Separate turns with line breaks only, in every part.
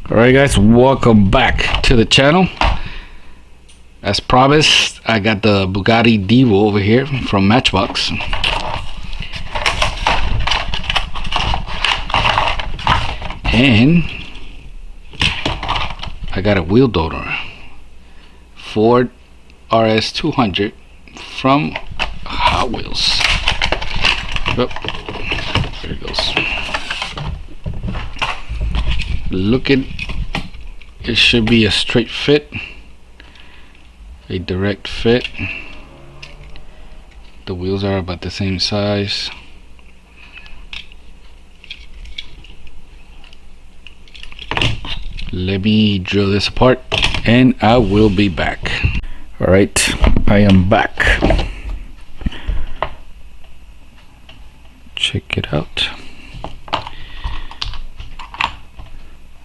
Alright guys, welcome back to the channel. As promised, I got the Bugatti Divo over here from Matchbox. And I got a wheel donor, Ford RS 200 from Hot Wheels. Oh, there it goes. Looking, it should be a straight fit, a direct fit. The wheels are about the same size. Let me drill this apart and I will be back. Alright, I am back. Check it out.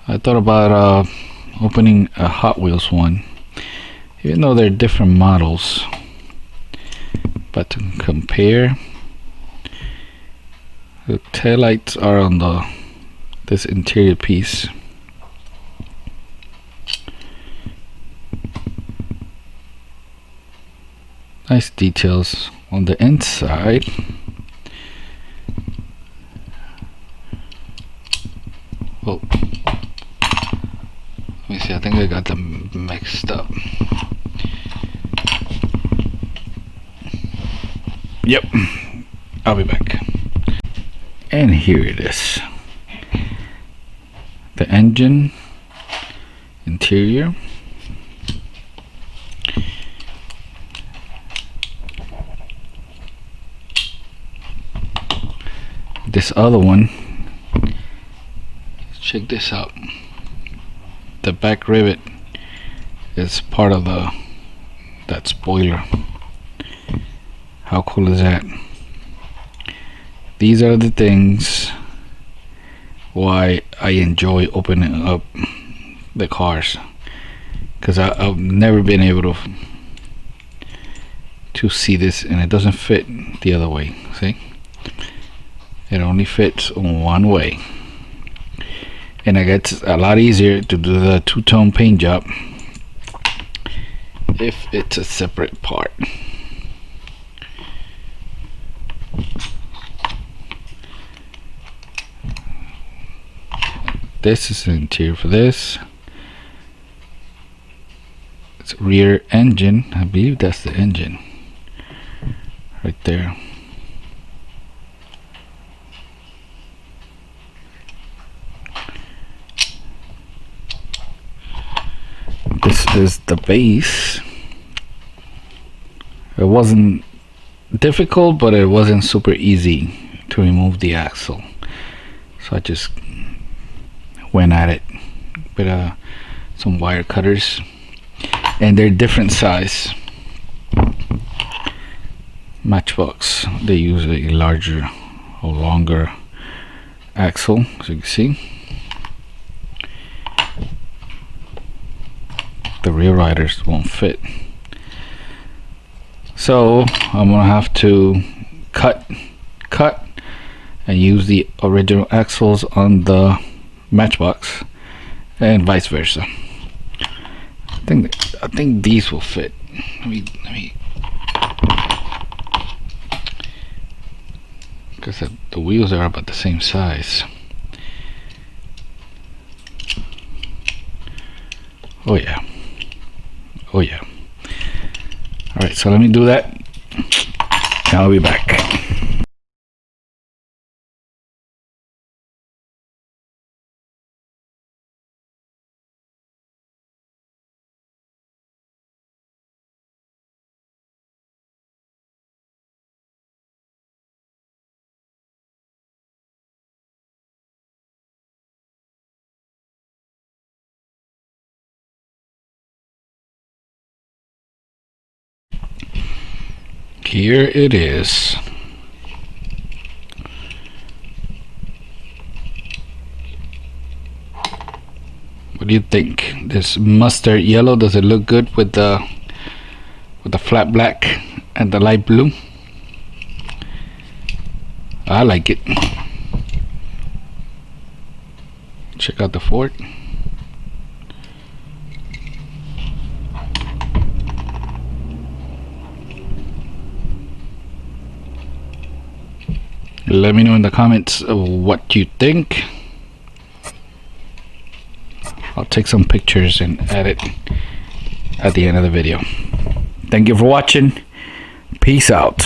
I thought about opening a Hot Wheels one, even though they're different models, but to compare, the taillights are on this interior piece. Nice details on the inside. Oh, let me see, I think I got them mixed up. Yep, I'll be back. And here it is. The engine, interior. This other one, check this out. The back rivet is part of that spoiler. How cool is that? These are the things why I enjoy opening up the cars, because I've never been able to see this, and it doesn't fit the other way. See, it only fits one way. And it gets a lot easier to do the two-tone paint job if it's a separate part. This is the interior for this. It's rear engine. I believe that's the engine right there. This is the base. It wasn't difficult, but it wasn't super easy to remove the axle, so I just went at it with some wire cutters, and they're different size. Matchbox, they use a larger or longer axle, as you can see. The rear riders won't fit, so I'm gonna have to cut and use the original axles on the Matchbox, and vice versa. I think these will fit. Let me because the wheels are about the same size. Oh yeah. Oh yeah. Alright, so let me do that and I'll be back. Here it is. What do you think? This mustard yellow, does it look good with the flat black and the light blue? I like it. Check out the Ford. Let me know in the comments what you think. I'll take some pictures and add it at the end of the video. Thank you for watching. Peace out.